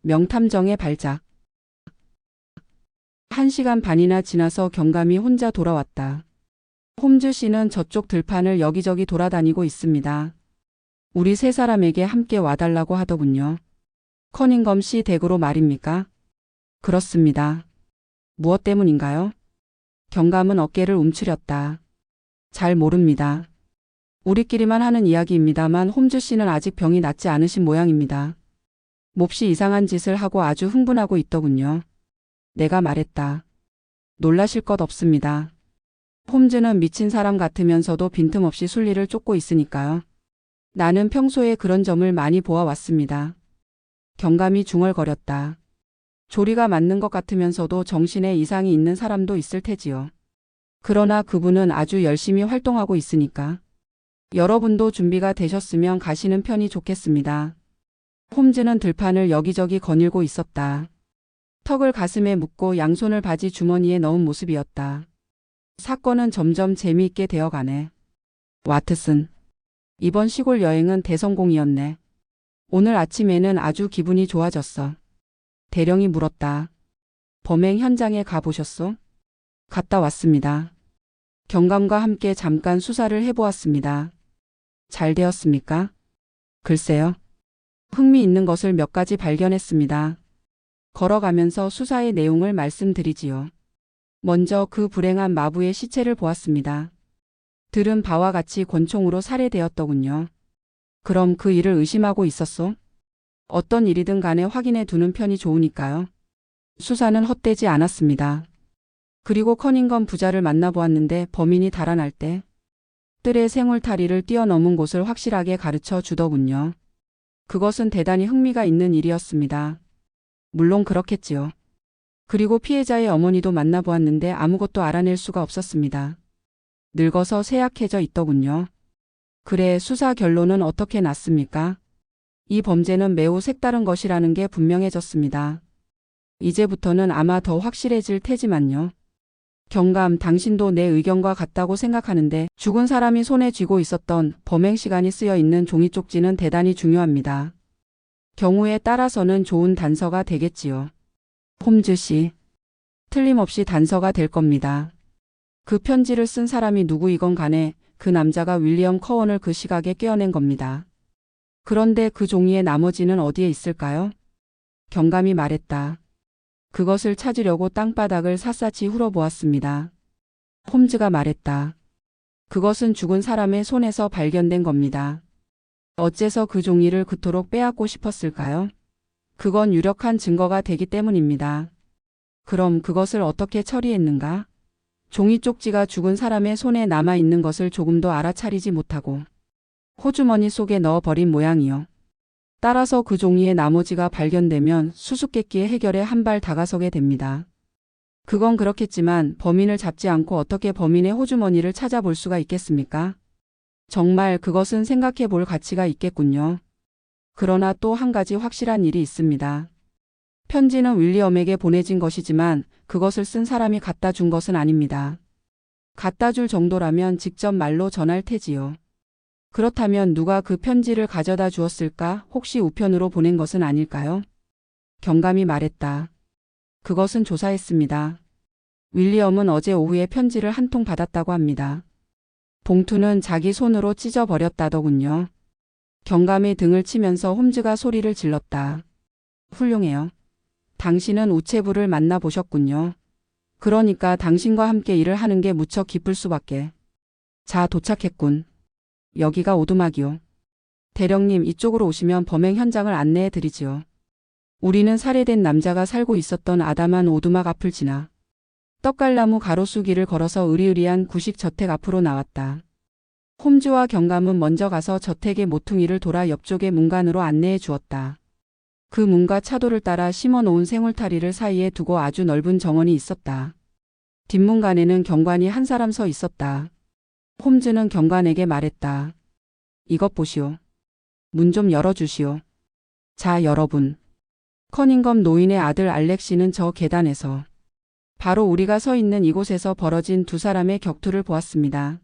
명탐정의 발작. 1시간 반이나 지나서 경감이 혼자 돌아왔다. 홈즈 씨는 저쪽 들판을 여기저기 돌아다니고 있습니다. 우리 세 사람에게 함께 와달라고 하더군요. 커닝검 씨 댁으로 말입니까? 그렇습니다. 무엇 때문인가요? 경감은 어깨를 움츠렸다. 잘 모릅니다. 우리끼리만 하는 이야기입니다만 홈즈 씨는 아직 병이 낫지 않으신 모양입니다. 몹시 이상한 짓을 하고 아주 흥분하고 있더군요. 내가 말했다. 놀라실 것 없습니다. 홈즈는 미친 사람 같으면서도 빈틈없이 순리를 쫓고 있으니까요. 나는 평소에 그런 점을 많이 보아왔습니다. 경감이 중얼거렸다. 조리가 맞는 것 같으면서도 정신에 이상이 있는 사람도 있을 테지요. 그러나 그분은 아주 열심히 활동하고 있으니까. 여러분도 준비가 되셨으면 가시는 편이 좋겠습니다. 홈즈는 들판을 여기저기 거닐고 있었다. 턱을 가슴에 묶고 양손을 바지 주머니에 넣은 모습이었다. 사건은 점점 재미있게 되어가네. 와트슨. 이번 시골 여행은 대성공이었네. 오늘 아침에는 아주 기분이 좋아졌어. 대령이 물었다. 범행 현장에 가보셨소? 갔다 왔습니다. 경감과 함께 잠깐 수사를 해보았습니다. 잘 되었습니까? 글쎄요. 흥미있는 것을 몇 가지 발견했습니다. 걸어가면서 수사의 내용을 말씀드리지요. 먼저 그 불행한 마부의 시체를 보았습니다. 들은 바와 같이 권총으로 살해되었더군요. 그럼 그 일을 의심하고 있었소? 어떤 일이든 간에 확인해 두는 편이 좋으니까요. 수사는 헛되지 않았습니다. 그리고 커닝검 부자를 만나보았는데 범인이 달아날 때 뜰의 생울타리를 뛰어넘은 곳을 확실하게 가르쳐 주더군요. 그것은 대단히 흥미가 있는 일이었습니다. 물론 그렇겠지요. 그리고 피해자의 어머니도 만나보았는데 아무것도 알아낼 수가 없었습니다. 늙어서 쇠약해져 있더군요. 그래, 수사 결론은 어떻게 났습니까? 이 범죄는 매우 색다른 것이라는 게 분명해졌습니다. 이제부터는 아마 더 확실해질 테지만요. 경감, 당신도 내 의견과 같다고 생각하는데 죽은 사람이 손에 쥐고 있었던 범행 시간이 쓰여 있는 종이 쪽지는 대단히 중요합니다. 경우에 따라서는 좋은 단서가 되겠지요. 홈즈 씨. 틀림없이 단서가 될 겁니다. 그 편지를 쓴 사람이 누구이건 간에 그 남자가 윌리엄 커원을 그 시각에 꿰어낸 겁니다. 그런데 그 종이의 나머지는 어디에 있을까요? 경감이 말했다. 그것을 찾으려고 땅바닥을 샅샅이 훑어보았습니다. 홈즈가 말했다. 그것은 죽은 사람의 손에서 발견된 겁니다. 어째서 그 종이를 그토록 빼앗고 싶었을까요? 그건 유력한 증거가 되기 때문입니다. 그럼 그것을 어떻게 처리했는가? 종이 쪽지가 죽은 사람의 손에 남아있는 것을 조금도 알아차리지 못하고 호주머니 속에 넣어버린 모양이요. 따라서 그 종이의 나머지가 발견되면 수수께끼의 해결에 한 발 다가서게 됩니다. 그건 그렇겠지만 범인을 잡지 않고 어떻게 범인의 호주머니를 찾아볼 수가 있겠습니까? 정말 그것은 생각해 볼 가치가 있겠군요. 그러나 또 한 가지 확실한 일이 있습니다. 편지는 윌리엄에게 보내진 것이지만 그것을 쓴 사람이 갖다 준 것은 아닙니다. 갖다 줄 정도라면 직접 말로 전할 테지요. 그렇다면 누가 그 편지를 가져다 주었을까? 혹시 우편으로 보낸 것은 아닐까요? 경감이 말했다. 그것은 조사했습니다. 윌리엄은 어제 오후에 편지를 한 통 받았다고 합니다. 봉투는 자기 손으로 찢어버렸다더군요. 경감의 등을 치면서 홈즈가 소리를 질렀다. 훌륭해요. 당신은 우체부를 만나보셨군요. 그러니까 당신과 함께 일을 하는 게 무척 기쁠 수밖에. 자, 도착했군. 여기가 오두막이요. 대령님, 이쪽으로 오시면 범행 현장을 안내해 드리지요. 우리는 살해된 남자가 살고 있었던 아담한 오두막 앞을 지나 떡갈나무 가로수길을 걸어서 으리으리한 구식 저택 앞으로 나왔다. 홈즈와 경감은 먼저 가서 저택의 모퉁이를 돌아 옆쪽의 문간으로 안내해 주었다. 그 문과 차도를 따라 심어놓은 생울타리를 사이에 두고 아주 넓은 정원이 있었다. 뒷문간에는 경관이 한 사람 서 있었다. 홈즈는 경관에게 말했다. 이것 보시오. 문 좀 열어주시오. 자, 여러분. 커닝검 노인의 아들 알렉시는 저 계단에서 바로 우리가 서 있는 이곳에서 벌어진 두 사람의 격투를 보았습니다.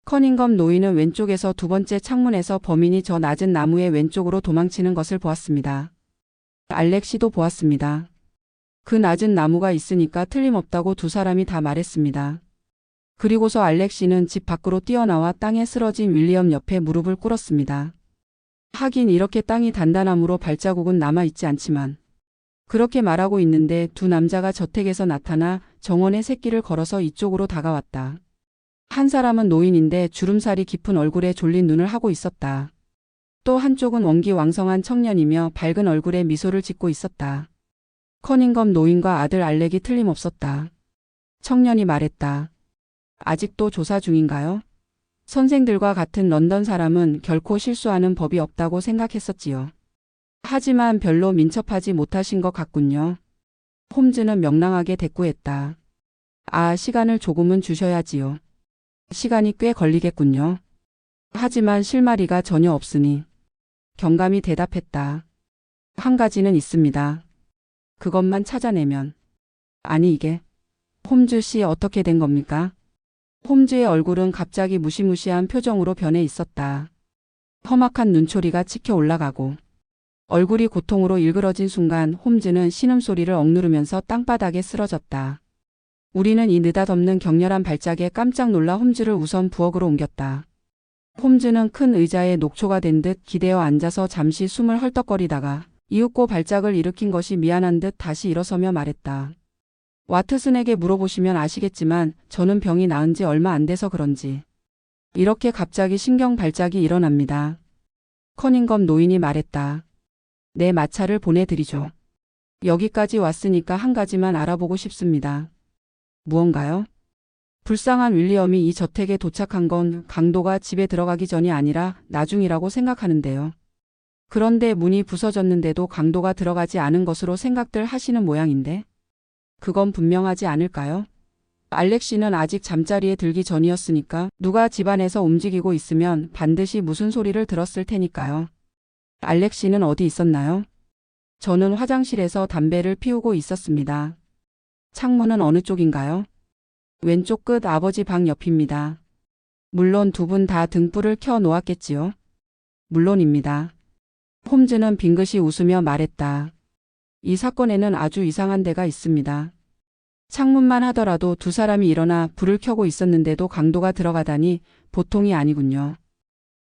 커닝검 노인은 왼쪽에서 두 번째 창문에서 범인이 저 낮은 나무의 왼쪽으로 도망치는 것을 보았습니다. 알렉시도 보았습니다. 그 낮은 나무가 있으니까 틀림없다고 두 사람이 다 말했습니다. 그리고서 알렉시는 집 밖으로 뛰어나와 땅에 쓰러진 윌리엄 옆에 무릎을 꿇었습니다. 하긴 이렇게 땅이 단단함으로 발자국은 남아있지 않지만 그렇게 말하고 있는데 두 남자가 저택에서 나타나 정원의 새길을 걸어서 이쪽으로 다가왔다. 한 사람은 노인인데 주름살이 깊은 얼굴에 졸린 눈을 하고 있었다. 또 한쪽은 원기왕성한 청년이며 밝은 얼굴에 미소를 짓고 있었다. 커닝엄 노인과 아들 알렉이 틀림없었다. 청년이 말했다. 아직도 조사 중인가요? 선생들과 같은 런던 사람은 결코 실수하는 법이 없다고 생각했었지요. 하지만 별로 민첩하지 못하신 것 같군요. 홈즈는 명랑하게 대꾸했다. 아, 시간을 조금은 주셔야지요. 시간이 꽤 걸리겠군요. 하지만 실마리가 전혀 없으니. 경감이 대답했다. 한 가지는 있습니다. 그것만 찾아내면. 아니 이게. 홈즈 씨 어떻게 된 겁니까? 홈즈의 얼굴은 갑자기 무시무시한 표정으로 변해 있었다. 험악한 눈초리가 치켜 올라가고 얼굴이 고통으로 일그러진 순간 홈즈는 신음소리를 억누르면서 땅바닥에 쓰러졌다. 우리는 이 느닷없는 격렬한 발작에 깜짝 놀라 홈즈를 우선 부엌으로 옮겼다. 홈즈는 큰 의자에 녹초가 된 듯 기대어 앉아서 잠시 숨을 헐떡거리다가 이윽고 발작을 일으킨 것이 미안한 듯 다시 일어서며 말했다. 와트슨에게 물어보시면 아시겠지만 저는 병이 나은 지 얼마 안 돼서 그런지 이렇게 갑자기 신경 발작이 일어납니다. 커닝엄 노인이 말했다. 내 마차를 보내드리죠. 여기까지 왔으니까 한 가지만 알아보고 싶습니다. 무언가요? 불쌍한 윌리엄이 이 저택에 도착한 건 강도가 집에 들어가기 전이 아니라 나중이라고 생각하는데요. 그런데 문이 부서졌는데도 강도가 들어가지 않은 것으로 생각들 하시는 모양인데 그건 분명하지 않을까요? 알렉시는 아직 잠자리에 들기 전이었으니까 누가 집안에서 움직이고 있으면 반드시 무슨 소리를 들었을 테니까요. 알렉시는 어디 있었나요? 저는 화장실에서 담배를 피우고 있었습니다. 창문은 어느 쪽인가요? 왼쪽 끝 아버지 방 옆입니다. 물론 두 분 다 등불을 켜 놓았겠지요? 물론입니다. 홈즈는 빙긋이 웃으며 말했다. 이 사건에는 아주 이상한 데가 있습니다. 창문만 하더라도 두 사람이 일어나 불을 켜고 있었는데도 강도가 들어가다니 보통이 아니군요.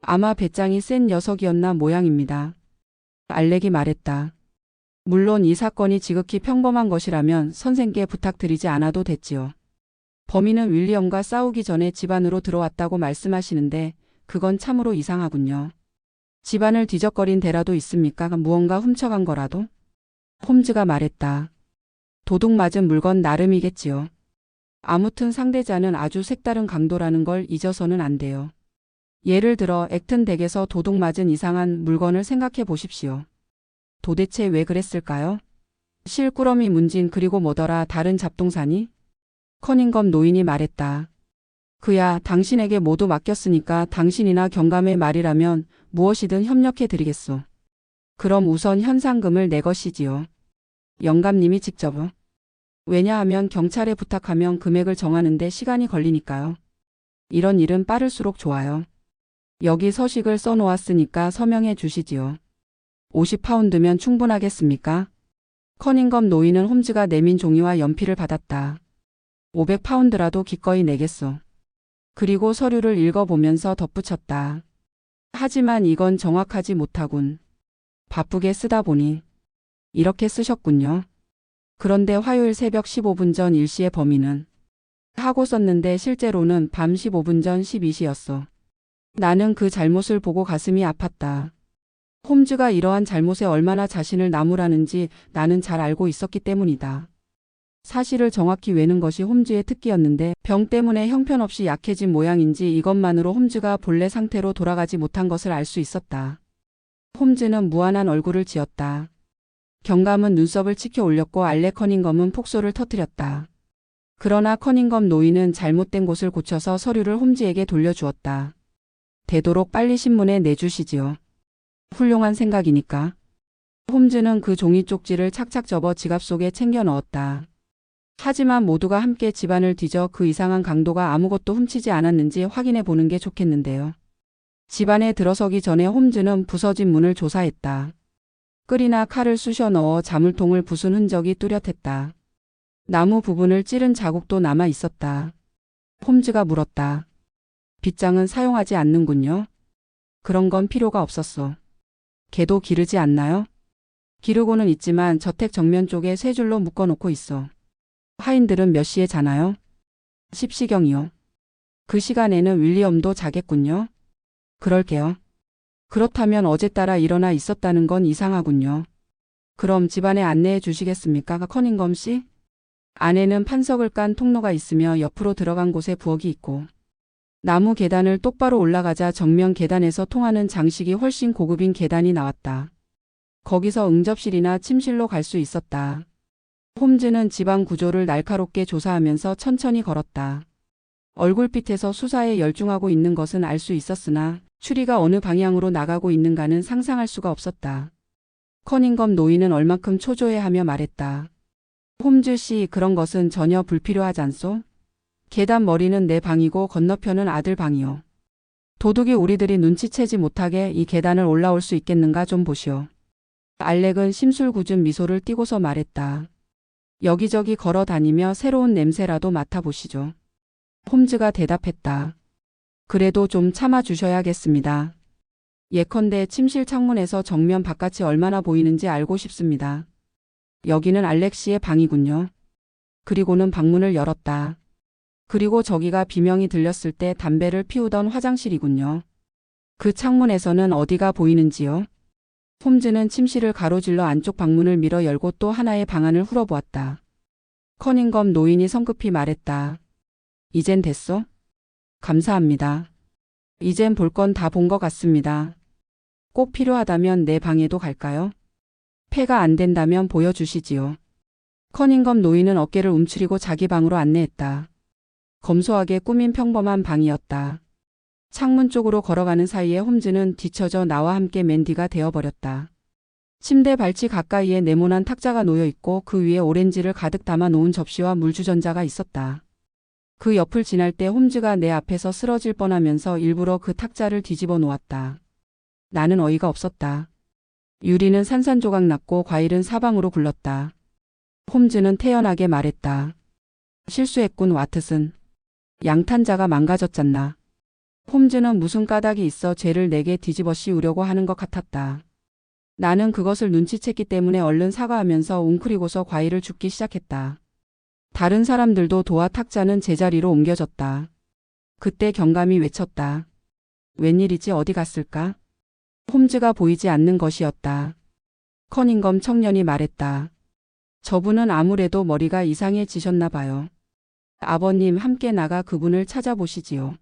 아마 배짱이 센 녀석이었나 모양입니다. 알렉이 말했다. 물론 이 사건이 지극히 평범한 것이라면 선생께 부탁드리지 않아도 됐지요. 범인은 윌리엄과 싸우기 전에 집 안으로 들어왔다고 말씀하시는데 그건 참으로 이상하군요. 집안을 뒤적거린 데라도 있습니까? 무언가 훔쳐간 거라도? 홈즈가 말했다. 도둑 맞은 물건 나름이겠지요. 아무튼 상대자는 아주 색다른 강도라는 걸 잊어서는 안 돼요. 예를 들어 액튼 댁에서 도둑 맞은 이상한 물건을 생각해 보십시오. 도대체 왜 그랬을까요? 실꾸러미 문진 그리고 뭐더라 다른 잡동사니? 커닝엄 노인이 말했다. 그야 당신에게 모두 맡겼으니까 당신이나 경감의 말이라면 무엇이든 협력해 드리겠소. 그럼 우선 현상금을 내 것이지요. 영감님이 직접. 왜냐하면 경찰에 부탁하면 금액을 정하는데 시간이 걸리니까요. 이런 일은 빠를수록 좋아요. 여기 서식을 써놓았으니까 서명해 주시지요. 50파운드면 충분하겠습니까? 커닝엄 노인은 홈즈가 내민 종이와 연필을 받았다. 500파운드라도 기꺼이 내겠소. 그리고 서류를 읽어보면서 덧붙였다. 하지만 이건 정확하지 못하군. 바쁘게 쓰다 보니. 이렇게 쓰셨군요. 그런데 화요일 새벽 15분 전 일시의 범인은 하고 썼는데 실제로는 밤 15분 전 12시였어. 나는 그 잘못을 보고 가슴이 아팠다. 홈즈가 이러한 잘못에 얼마나 자신을 나무라는지 나는 잘 알고 있었기 때문이다. 사실을 정확히 외는 것이 홈즈의 특기였는데 병 때문에 형편없이 약해진 모양인지 이것만으로 홈즈가 본래 상태로 돌아가지 못한 것을 알 수 있었다. 홈즈는 무한한 얼굴을 지었다. 경감은 눈썹을 치켜 올렸고 알렉 커닝엄은 폭소를 터뜨렸다. 그러나 커닝엄 노인은 잘못된 곳을 고쳐서 서류를 홈즈에게 돌려주었다. 되도록 빨리 신문에 내주시지요. 훌륭한 생각이니까. 홈즈는 그 종이 쪽지를 착착 접어 지갑 속에 챙겨 넣었다. 하지만 모두가 함께 집안을 뒤져 그 이상한 강도가 아무것도 훔치지 않았는지 확인해 보는 게 좋겠는데요. 집안에 들어서기 전에 홈즈는 부서진 문을 조사했다. 끌이나 칼을 쑤셔 넣어 자물통을 부순 흔적이 뚜렷했다. 나무 부분을 찌른 자국도 남아 있었다. 홈즈가 물었다. 빗장은 사용하지 않는군요. 그런 건 필요가 없었어. 개도 기르지 않나요? 기르고는 있지만 저택 정면 쪽에 세 줄로 묶어놓고 있어. 하인들은 몇 시에 자나요? 10시경이요. 그 시간에는 윌리엄도 자겠군요. 그럴게요. 그렇다면 어제 따라 일어나 있었다는 건 이상하군요. 그럼 집안에 안내해 주시겠습니까, 커닝검 씨? 안에는 판석을 깐 통로가 있으며 옆으로 들어간 곳에 부엌이 있고, 나무 계단을 똑바로 올라가자 정면 계단에서 통하는 장식이 훨씬 고급인 계단이 나왔다. 거기서 응접실이나 침실로 갈 수 있었다. 홈즈는 집안 구조를 날카롭게 조사하면서 천천히 걸었다. 얼굴빛에서 수사에 열중하고 있는 것은 알 수 있었으나 추리가 어느 방향으로 나가고 있는가는 상상할 수가 없었다. 커닝검 노인은 얼만큼 초조해하며 말했다. 홈즈 씨, 그런 것은 전혀 불필요하지 않소? 계단 머리는 내 방이고 건너편은 아들 방이요. 도둑이 우리들이 눈치채지 못하게 이 계단을 올라올 수 있겠는가 좀 보시오. 알렉은 심술궂은 미소를 띠고서 말했다. 여기저기 걸어 다니며 새로운 냄새라도 맡아보시죠. 홈즈가 대답했다. 그래도 좀 참아주셔야겠습니다. 예컨대 침실 창문에서 정면 바깥이 얼마나 보이는지 알고 싶습니다. 여기는 알렉 씨의 방이군요. 그리고는 방문을 열었다. 그리고 저기가 비명이 들렸을 때 담배를 피우던 화장실이군요. 그 창문에서는 어디가 보이는지요? 홈즈는 침실을 가로질러 안쪽 방문을 밀어 열고 또 하나의 방안을 훑어보았다. 커닝검 노인이 성급히 말했다. 이젠 됐소? 감사합니다. 이젠 볼 건 다 본 것 같습니다. 꼭 필요하다면 내 방에도 갈까요? 폐가 안 된다면 보여주시지요. 커닝검 노인은 어깨를 움츠리고 자기 방으로 안내했다. 검소하게 꾸민 평범한 방이었다. 창문 쪽으로 걸어가는 사이에 홈즈는 뒤처져 나와 함께 맨디가 되어버렸다. 침대 발치 가까이에 네모난 탁자가 놓여 있고 그 위에 오렌지를 가득 담아 놓은 접시와 물주전자가 있었다. 그 옆을 지날 때 홈즈가 내 앞에서 쓰러질 뻔하면서 일부러 그 탁자를 뒤집어 놓았다. 나는 어이가 없었다. 유리는 산산조각 났고 과일은 사방으로 굴렀다. 홈즈는 태연하게 말했다. 실수했군, 와트슨. 양탄자가 망가졌잖나. 홈즈는 무슨 까닭이 있어 죄를 내게 뒤집어 씌우려고 하는 것 같았다. 나는 그것을 눈치챘기 때문에 얼른 사과하면서 웅크리고서 과일을 줍기 시작했다. 다른 사람들도 도와 탁자는 제자리로 옮겨졌다. 그때 경감이 외쳤다. 웬일이지, 어디 갔을까? 홈즈가 보이지 않는 것이었다. 커닝검 청년이 말했다. 저분은 아무래도 머리가 이상해지셨나 봐요. 아버님, 함께 나가 그분을 찾아보시지요.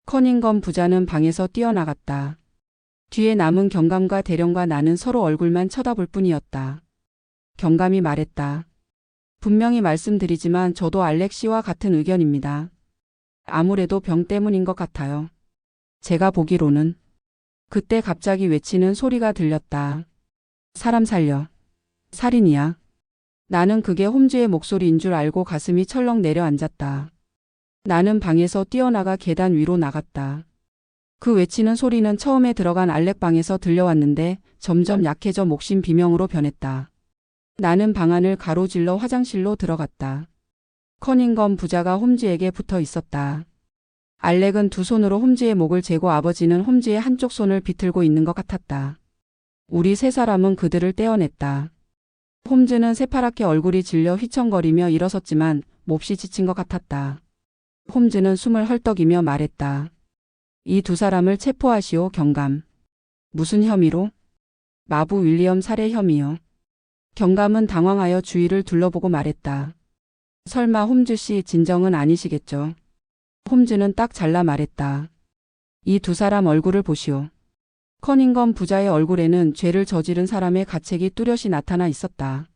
커닝검 부자는 방에서 뛰어나갔다. 뒤에 남은 경감과 대령과 나는 서로 얼굴만 쳐다볼 뿐이었다. 경감이 말했다. 분명히 말씀드리지만 저도 알렉 씨와 같은 의견입니다. 아무래도 병 때문인 것 같아요. 제가 보기로는. 그때 갑자기 외치는 소리가 들렸다. 사람 살려. 살인이야. 나는 그게 홈즈의 목소리인 줄 알고 가슴이 철렁 내려앉았다. 나는 방에서 뛰어나가 계단 위로 나갔다. 그 외치는 소리는 처음에 들어간 알렉 방에서 들려왔는데 점점 약해져 목심 비명으로 변했다. 나는 방 안을 가로질러 화장실로 들어갔다. 커닝검 부자가 홈즈에게 붙어 있었다. 알렉은 두 손으로 홈즈의 목을 재고 아버지는 홈즈의 한쪽 손을 비틀고 있는 것 같았다. 우리 세 사람은 그들을 떼어냈다. 홈즈는 새파랗게 얼굴이 질려 휘청거리며 일어섰지만 몹시 지친 것 같았다. 홈즈는 숨을 헐떡이며 말했다. 이 두 사람을 체포하시오, 경감. 무슨 혐의로? 마부 윌리엄 살해 혐의요. 경감은 당황하여 주위를 둘러보고 말했다. 설마 홈즈 씨 진정은 아니시겠죠? 홈즈는 딱 잘라 말했다. 이 두 사람 얼굴을 보시오. 커닝검 부자의 얼굴에는 죄를 저지른 사람의 가책이 뚜렷이 나타나 있었다.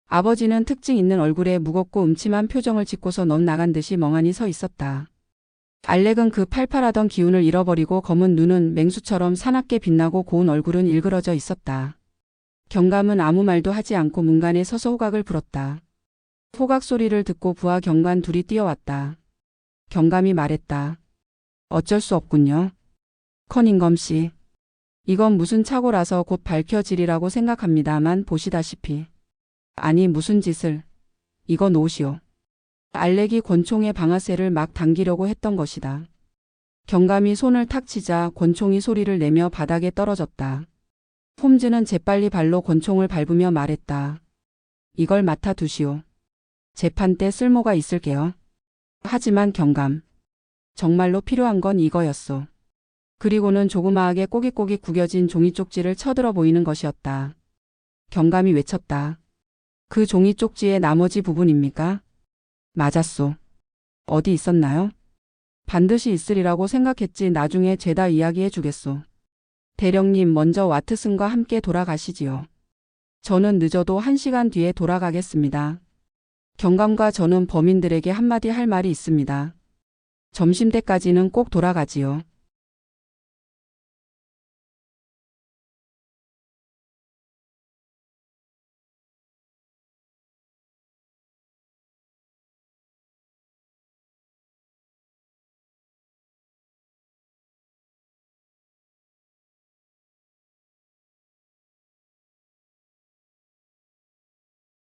아버지는 특징 있는 얼굴에 무겁고 음침한 표정을 짓고서 넌 나간 듯이 멍하니 서 있었다. 알렉은 그 팔팔하던 기운을 잃어버리고 검은 눈은 맹수처럼 사납게 빛나고 고운 얼굴은 일그러져 있었다. 경감은 아무 말도 하지 않고 문간에 서서 호각을 불었다. 호각 소리를 듣고 부하 경관 둘이 뛰어왔다. 경감이 말했다. 어쩔 수 없군요. 커닝검 씨. 이건 무슨 착오라서 곧 밝혀지리라고 생각합니다만 보시다시피. 아니 무슨 짓을. 이건 옷이요. 알렉이 권총의 방아쇠를 막 당기려고 했던 것이다. 경감이 손을 탁 치자 권총이 소리를 내며 바닥에 떨어졌다. 홈즈는 재빨리 발로 권총을 밟으며 말했다. 이걸 맡아 두시오. 재판 때 쓸모가 있을게요. 하지만 경감. 정말로 필요한 건 이거였소. 그리고는 조그마하게 꼬깃꼬깃 구겨진 종이 쪽지를 쳐들어 보이는 것이었다. 경감이 외쳤다. 그 종이 쪽지의 나머지 부분입니까? 맞았소. 어디 있었나요? 반드시 있으리라고 생각했지. 나중에 죄다 이야기해 주겠소. 대령님 먼저 와트슨과 함께 돌아가시지요. 저는 늦어도 1시간 뒤에 돌아가겠습니다. 경감과 저는 범인들에게 한마디 할 말이 있습니다. 점심때까지는 꼭 돌아가지요.